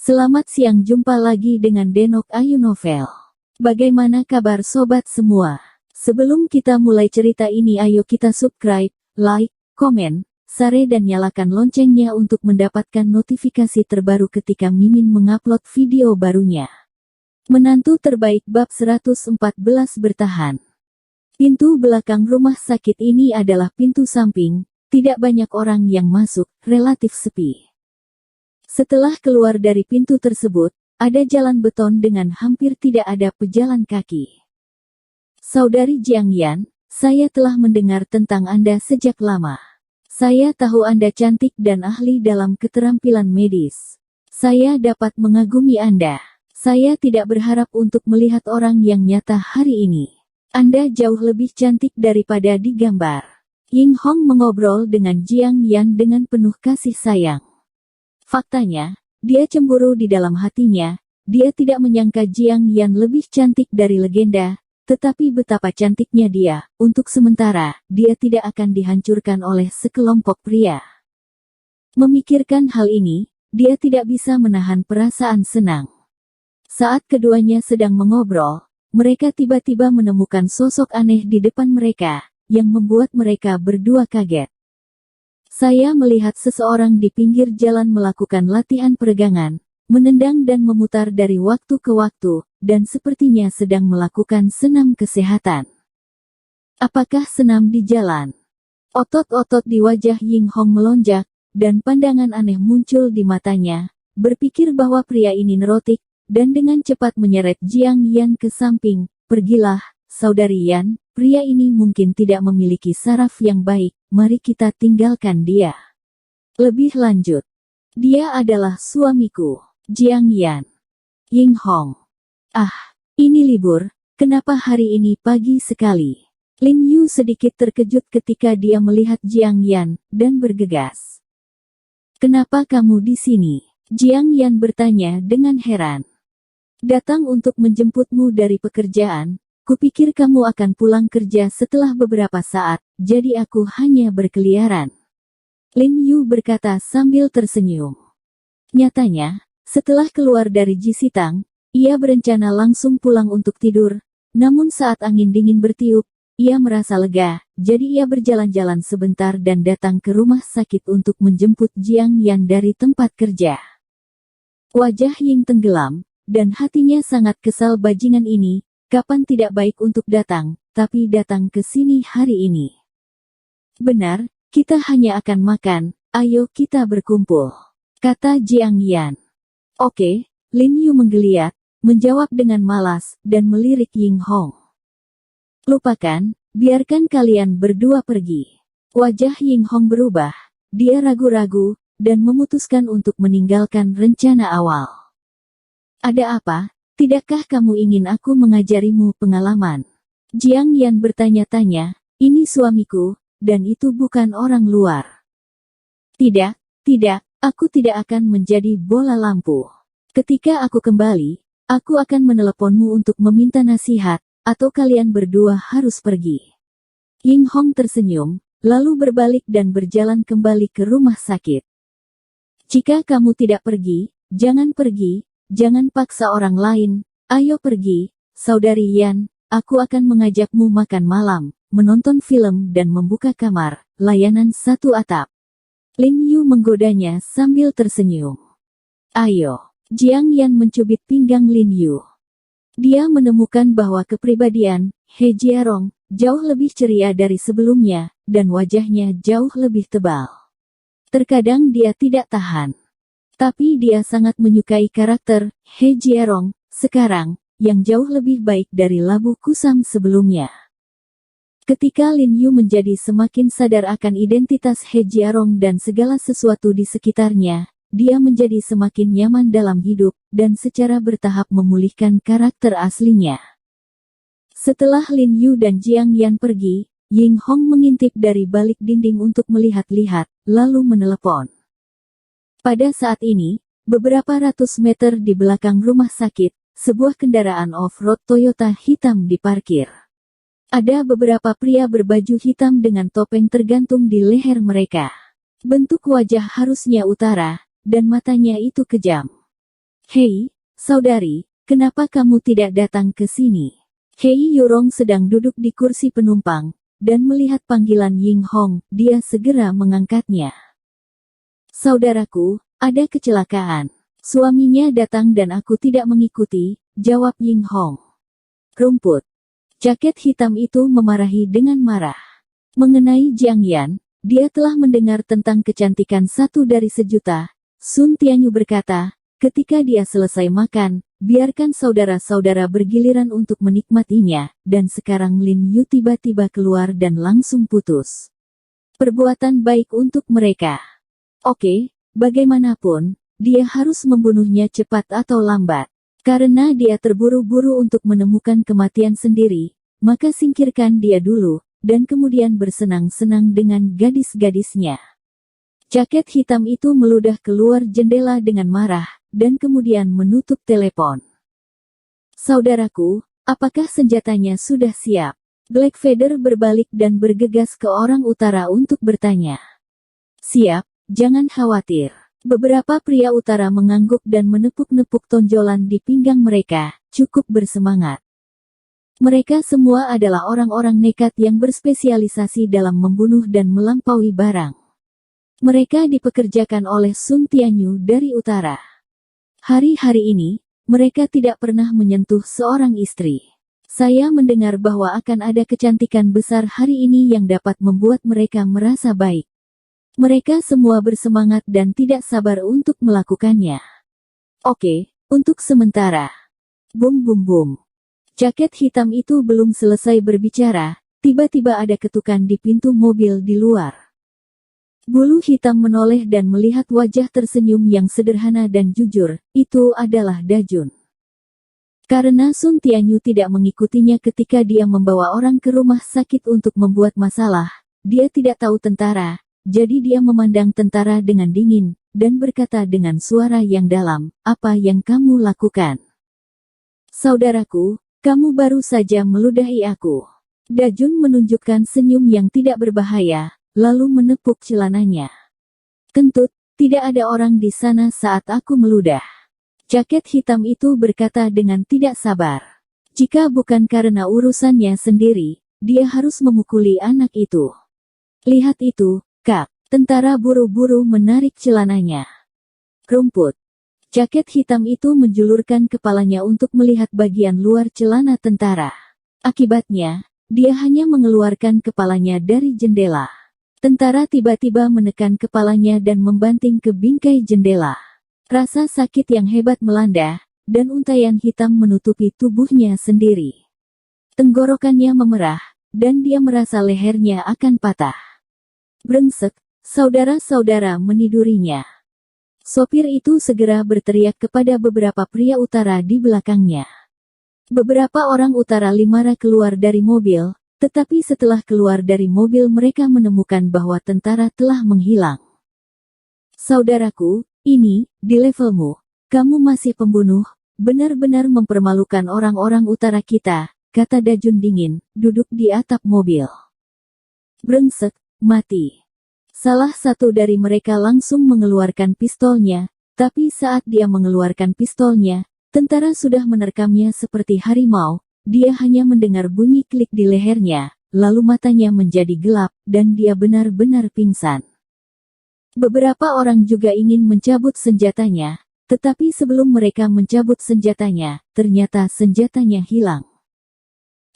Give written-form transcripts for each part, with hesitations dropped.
Selamat siang, jumpa lagi dengan Denok Ayu Novel. Bagaimana kabar sobat semua? Sebelum kita mulai cerita ini, ayo kita subscribe, like, komen, share dan nyalakan loncengnya untuk mendapatkan notifikasi terbaru ketika Mimin mengupload video barunya. Menantu terbaik bab 114 bertahan. Pintu belakang rumah sakit ini adalah pintu samping, tidak banyak orang yang masuk, relatif sepi. Setelah keluar dari pintu tersebut, ada jalan beton dengan hampir tidak ada pejalan kaki. Saudari Jiang Yan, saya telah mendengar tentang Anda sejak lama. Saya tahu Anda cantik dan ahli dalam keterampilan medis. Saya dapat mengagumi Anda. Saya tidak berharap untuk melihat orang yang nyata hari ini. Anda jauh lebih cantik daripada di gambar. Ying Hong mengobrol dengan Jiang Yan dengan penuh kasih sayang. Faktanya, dia cemburu di dalam hatinya. Dia tidak menyangka Jiang Yan lebih cantik dari legenda, tetapi betapa cantiknya dia. Untuk sementara, dia tidak akan dihancurkan oleh sekelompok pria. Memikirkan hal ini, dia tidak bisa menahan perasaan senang. Saat keduanya sedang mengobrol, mereka tiba-tiba menemukan sosok aneh di depan mereka, yang membuat mereka berdua kaget. Saya melihat seseorang di pinggir jalan melakukan latihan peregangan, menendang dan memutar dari waktu ke waktu, dan sepertinya sedang melakukan senam kesehatan. Apakah senam di jalan? Otot-otot di wajah Ying Hong melonjak, dan pandangan aneh muncul di matanya, berpikir bahwa pria ini neurotik, dan dengan cepat menyeret Jiang Yan ke samping. Pergilah, Saudari Yan, pria ini mungkin tidak memiliki saraf yang baik, mari kita tinggalkan dia. Lebih lanjut, dia adalah suamiku, Jiang Yan. Ying Hong. Ah, ini libur, kenapa hari ini pagi sekali? Lin Yu sedikit terkejut ketika dia melihat Jiang Yan, dan bergegas. Kenapa kamu di sini? Jiang Yan bertanya dengan heran. Datang untuk menjemputmu dari pekerjaan. Kupikir kamu akan pulang kerja setelah beberapa saat, jadi aku hanya berkeliaran. Lin Yu berkata sambil tersenyum. Nyatanya, setelah keluar dari Jisitang, ia berencana langsung pulang untuk tidur, namun saat angin dingin bertiup, ia merasa lega, jadi ia berjalan-jalan sebentar dan datang ke rumah sakit untuk menjemput Jiang Yan dari tempat kerja. Wajah Ying tenggelam, dan hatinya sangat kesal bajingan ini. Kapan tidak baik untuk datang, tapi datang ke sini hari ini. Benar, kita hanya akan makan, ayo kita berkumpul, kata Jiang Yan. Oke, Lin Yu menggeliat, menjawab dengan malas, dan melirik Ying Hong. Lupakan, biarkan kalian berdua pergi. Wajah Ying Hong berubah, dia ragu-ragu, dan memutuskan untuk meninggalkan rencana awal. Ada apa? Tidakkah kamu ingin aku mengajarimu pengalaman? Jiang Yan bertanya-tanya, ini suamiku, dan itu bukan orang luar. Tidak, aku tidak akan menjadi bola lampu. Ketika aku kembali, aku akan meneleponmu untuk meminta nasihat, atau kalian berdua harus pergi. Ying Hong tersenyum, lalu berbalik dan berjalan kembali ke rumah sakit. Jika kamu tidak pergi, jangan pergi. Jangan paksa orang lain, ayo pergi, Saudari Yan, aku akan mengajakmu makan malam, menonton film dan membuka kamar, layanan satu atap. Lin Yu menggodanya sambil tersenyum. Ayo, Jiang Yan mencubit pinggang Lin Yu. Dia menemukan bahwa kepribadian He Jiarong jauh lebih ceria dari sebelumnya, dan wajahnya jauh lebih tebal. Terkadang dia tidak tahan. Tapi dia sangat menyukai karakter He Jiarong sekarang, yang jauh lebih baik dari Labu Kusam sebelumnya. Ketika Lin Yu menjadi semakin sadar akan identitas He Jiarong dan segala sesuatu di sekitarnya, dia menjadi semakin nyaman dalam hidup, dan secara bertahap memulihkan karakter aslinya. Setelah Lin Yu dan Jiang Yan pergi, Ying Hong mengintip dari balik dinding untuk melihat-lihat, lalu menelepon. Pada saat ini, beberapa ratus meter di belakang rumah sakit, sebuah kendaraan off-road Toyota hitam diparkir. Ada beberapa pria berbaju hitam dengan topeng tergantung di leher mereka. Bentuk wajah harusnya utara, dan matanya itu kejam. Hei, saudari, kenapa kamu tidak datang ke sini? Hei Yurong sedang duduk di kursi penumpang, dan melihat panggilan Ying Hong, dia segera mengangkatnya. Saudaraku, ada kecelakaan. Suaminya datang dan aku tidak mengikuti, jawab Ying Hong. Rumput. Jaket hitam itu memarahi dengan marah. Mengenai Jiang Yan, dia telah mendengar tentang kecantikan satu dari sejuta. Sun Tianyu berkata, ketika dia selesai makan, biarkan saudara-saudara bergiliran untuk menikmatinya, dan sekarang Lin Yu tiba-tiba keluar dan langsung putus. Perbuatan baik untuk mereka. Oke, bagaimanapun, dia harus membunuhnya cepat atau lambat. Karena dia terburu-buru untuk menemukan kematian sendiri, maka singkirkan dia dulu, dan kemudian bersenang-senang dengan gadis-gadisnya. Jaket hitam itu meludah keluar jendela dengan marah, dan kemudian menutup telepon. Saudaraku, apakah senjatanya sudah siap? Blackfeather berbalik dan bergegas ke orang utara untuk bertanya. Siap, jangan khawatir. Beberapa pria utara mengangguk dan menepuk-nepuk tonjolan di pinggang mereka, cukup bersemangat. Mereka semua adalah orang-orang nekat yang berspesialisasi dalam membunuh dan melampaui barang. Mereka dipekerjakan oleh Sun Tianyu dari utara. Hari-hari ini, mereka tidak pernah menyentuh seorang istri. Saya mendengar bahwa akan ada kecantikan besar hari ini yang dapat membuat mereka merasa baik. Mereka semua bersemangat dan tidak sabar untuk melakukannya. Oke, untuk sementara. Bum bum bum. Jaket hitam itu belum selesai berbicara, tiba-tiba ada ketukan di pintu mobil di luar. Bulu hitam menoleh dan melihat wajah tersenyum yang sederhana dan jujur, itu adalah Dajun. Karena Sun Tianyu tidak mengikutinya ketika dia membawa orang ke rumah sakit untuk membuat masalah, dia tidak tahu tentara. Jadi dia memandang tentara dengan dingin, dan berkata dengan suara yang dalam, apa yang kamu lakukan? Saudaraku, kamu baru saja meludahi aku. Dajun menunjukkan senyum yang tidak berbahaya, lalu menepuk celananya. Kentut, tidak ada orang di sana saat aku meludah. Jaket hitam itu berkata dengan tidak sabar. Jika bukan karena urusannya sendiri, dia harus memukuli anak itu. Lihat itu. Kak, tentara buru-buru menarik celananya. Rumput. Jaket hitam itu menjulurkan kepalanya untuk melihat bagian luar celana tentara. Akibatnya, dia hanya mengeluarkan kepalanya dari jendela. Tentara tiba-tiba menekan kepalanya dan membanting ke bingkai jendela. Rasa sakit yang hebat melanda, dan untaian hitam menutupi tubuhnya sendiri. Tenggorokannya memerah, dan dia merasa lehernya akan patah. Brengsek, saudara-saudara menidurinya. Sopir itu segera berteriak kepada beberapa pria utara di belakangnya. Beberapa orang utara Limara keluar dari mobil, tetapi setelah keluar dari mobil mereka menemukan bahwa tentara telah menghilang. Saudaraku, ini, di levelmu, kamu masih pembunuh, benar-benar mempermalukan orang-orang utara kita, kata Dajun dingin, duduk di atap mobil. Brengsek. Mati. Salah satu dari mereka langsung mengeluarkan pistolnya, tapi saat dia mengeluarkan pistolnya, tentara sudah menerkamnya seperti harimau, dia hanya mendengar bunyi klik di lehernya, lalu matanya menjadi gelap, dan dia benar-benar pingsan. Beberapa orang juga ingin mencabut senjatanya, tetapi sebelum mereka mencabut senjatanya, ternyata senjatanya hilang.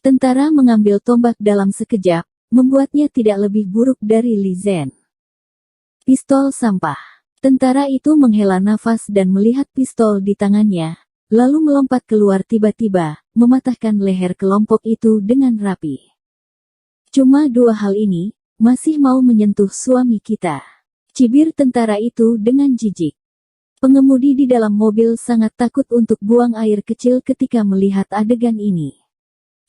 Tentara mengambil tombak dalam sekejap, membuatnya tidak lebih buruk dari Li Zhen. Pistol sampah. Tentara itu menghela nafas dan melihat pistol di tangannya, lalu melompat keluar tiba-tiba, mematahkan leher kelompok itu dengan rapi. Cuma dua hal ini, masih mau menyentuh suami kita. Cibir tentara itu dengan jijik. Pengemudi di dalam mobil sangat takut untuk buang air kecil ketika melihat adegan ini.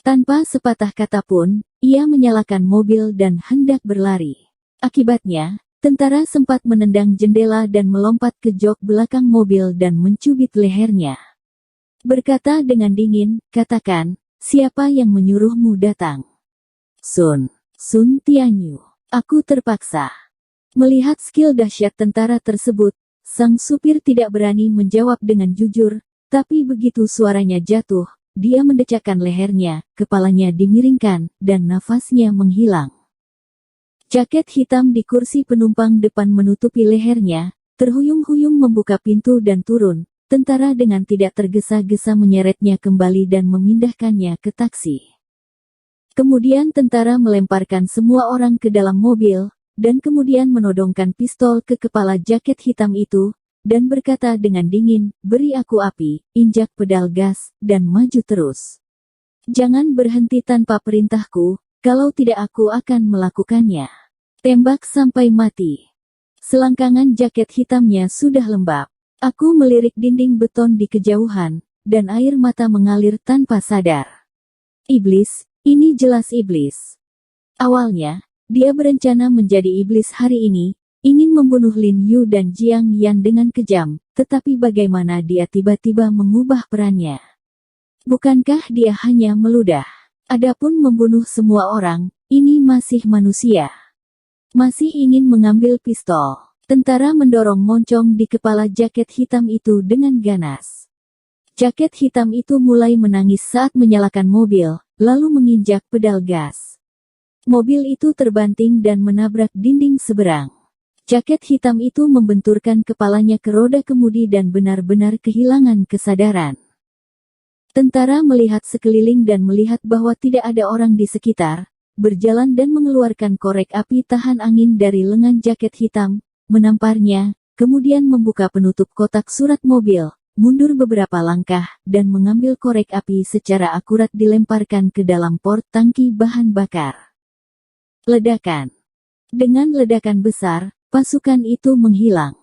Tanpa sepatah kata pun, ia menyalakan mobil dan hendak berlari. Akibatnya, tentara sempat menendang jendela dan melompat ke jok belakang mobil dan mencubit lehernya. Berkata dengan dingin, katakan, siapa yang menyuruhmu datang? Sun Tianyu. Aku terpaksa. Melihat skill dahsyat tentara tersebut, sang supir tidak berani menjawab dengan jujur, tapi begitu suaranya jatuh, dia mendecakkan lehernya, kepalanya dimiringkan, dan nafasnya menghilang. Jaket hitam di kursi penumpang depan menutupi lehernya, terhuyung-huyung membuka pintu dan turun. Tentara dengan tidak tergesa-gesa menyeretnya kembali dan memindahkannya ke taksi. Kemudian tentara melemparkan semua orang ke dalam mobil, dan kemudian menodongkan pistol ke kepala jaket hitam itu, dan berkata dengan dingin, "Beri aku api, injak pedal gas, dan maju terus. Jangan berhenti tanpa perintahku, kalau tidak aku akan melakukannya. Tembak sampai mati." Selangkangan jaket hitamnya sudah lembab. Aku melirik dinding beton di kejauhan, dan air mata mengalir tanpa sadar. Iblis, ini jelas iblis. Awalnya, dia berencana menjadi iblis hari ini, ingin membunuh Lin Yu dan Jiang Yan dengan kejam, tetapi bagaimana dia tiba-tiba mengubah perannya? Bukankah dia hanya meludah? Adapun membunuh semua orang, ini masih manusia. Masih ingin mengambil pistol. Tentara mendorong moncong di kepala jaket hitam itu dengan ganas. Jaket hitam itu mulai menangis saat menyalakan mobil, lalu menginjak pedal gas. Mobil itu terbanting dan menabrak dinding seberang. Jaket hitam itu membenturkan kepalanya ke roda kemudi dan benar-benar kehilangan kesadaran. Tentara melihat sekeliling dan melihat bahwa tidak ada orang di sekitar, berjalan dan mengeluarkan korek api tahan angin dari lengan jaket hitam, menamparnya, kemudian membuka penutup kotak surat mobil, mundur beberapa langkah, dan mengambil korek api secara akurat dilemparkan ke dalam port tangki bahan bakar. Ledakan. Dengan ledakan besar, pasukan itu menghilang.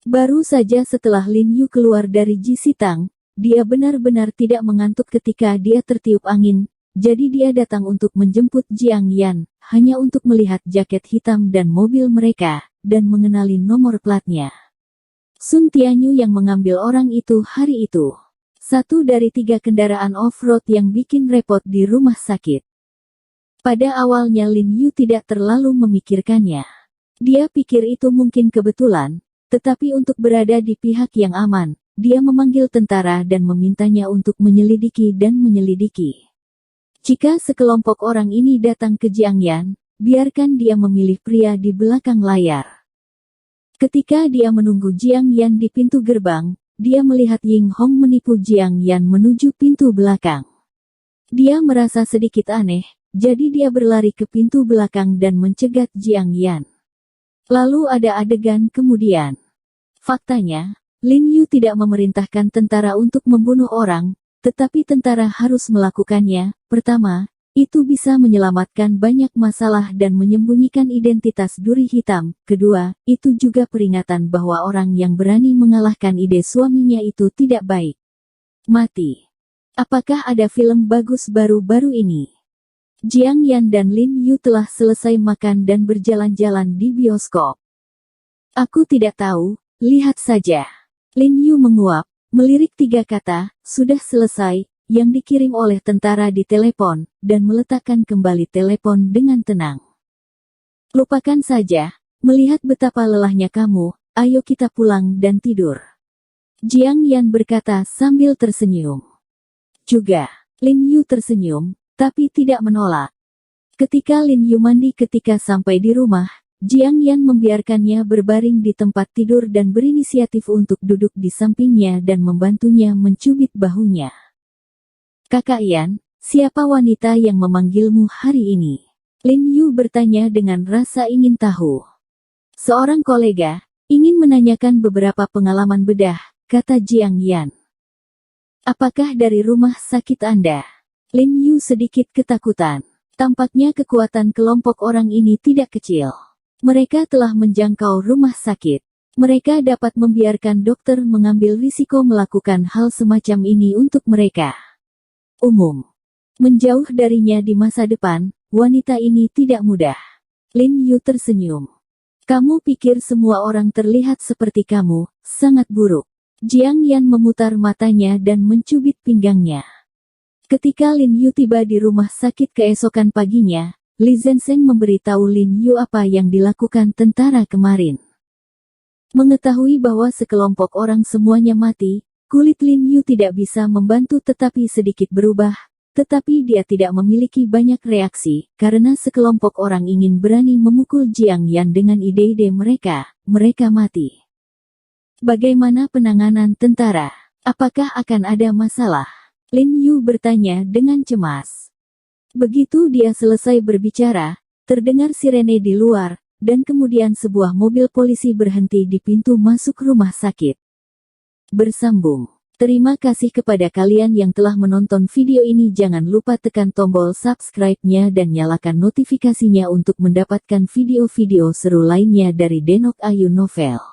Baru saja setelah Lin Yu keluar dari Jisitang, dia benar-benar tidak mengantuk ketika dia tertiup angin, jadi dia datang untuk menjemput Jiang Yan, hanya untuk melihat jaket hitam dan mobil mereka, dan mengenali nomor platnya. Sun Tianyu yang mengambil orang itu hari itu. Satu dari 3 kendaraan off-road yang bikin repot di rumah sakit. Pada awalnya Lin Yu tidak terlalu memikirkannya. Dia pikir itu mungkin kebetulan, tetapi untuk berada di pihak yang aman, dia memanggil tentara dan memintanya untuk menyelidiki dan menyelidiki. Jika sekelompok orang ini datang ke Jiang Yan, biarkan dia memilih pria di belakang layar. Ketika dia menunggu Jiang Yan di pintu gerbang, dia melihat Ying Hong menipu Jiang Yan menuju pintu belakang. Dia merasa sedikit aneh, jadi dia berlari ke pintu belakang dan mencegat Jiang Yan. Lalu ada adegan kemudian. Faktanya, Lin Yu tidak memerintahkan tentara untuk membunuh orang, tetapi tentara harus melakukannya. Pertama, itu bisa menyelamatkan banyak masalah dan menyembunyikan identitas duri hitam. Kedua, itu juga peringatan bahwa orang yang berani mengalahkan ide suaminya itu tidak baik. Mati. Apakah ada film bagus baru-baru ini? Jiang Yan dan Lin Yu telah selesai makan dan berjalan-jalan di bioskop. Aku tidak tahu, lihat saja. Lin Yu menguap, melirik 3 kata, sudah selesai, yang dikirim oleh tentara di telepon, dan meletakkan kembali telepon dengan tenang. Lupakan saja, melihat betapa lelahnya kamu, ayo kita pulang dan tidur. Jiang Yan berkata sambil tersenyum. Juga, Lin Yu tersenyum, tapi tidak menolak. Ketika Lin Yu mandi ketika sampai di rumah, Jiang Yan membiarkannya berbaring di tempat tidur dan berinisiatif untuk duduk di sampingnya dan membantunya mencubit bahunya. Kakak Yan, siapa wanita yang memanggilmu hari ini? Lin Yu bertanya dengan rasa ingin tahu. Seorang kolega, ingin menanyakan beberapa pengalaman bedah, kata Jiang Yan. Apakah dari rumah sakit Anda? Lin Yu sedikit ketakutan. Tampaknya kekuatan kelompok orang ini tidak kecil. Mereka telah menjangkau rumah sakit. Mereka dapat membiarkan dokter mengambil risiko melakukan hal semacam ini untuk mereka. Umum. Menjauh darinya di masa depan, wanita ini tidak mudah. Lin Yu tersenyum. Kamu pikir semua orang terlihat seperti kamu, sangat buruk. Jiang Yan memutar matanya dan mencubit pinggangnya. Ketika Lin Yu tiba di rumah sakit keesokan paginya, Li Zhensheng memberitahu Lin Yu apa yang dilakukan tentara kemarin. Mengetahui bahwa sekelompok orang semuanya mati, kulit Lin Yu tidak bisa membantu tetapi sedikit berubah. Tetapi dia tidak memiliki banyak reaksi, karena sekelompok orang ingin berani memukul Jiang Yan dengan ide-ide mereka, mereka mati. Bagaimana penanganan tentara? Apakah akan ada masalah? Lin Yu bertanya dengan cemas. Begitu dia selesai berbicara, terdengar sirene di luar, dan kemudian sebuah mobil polisi berhenti di pintu masuk rumah sakit. Bersambung. Terima kasih kepada kalian yang telah menonton video ini. Jangan lupa tekan tombol subscribe-nya dan nyalakan notifikasinya untuk mendapatkan video-video seru lainnya dari Denok Ayu Novel.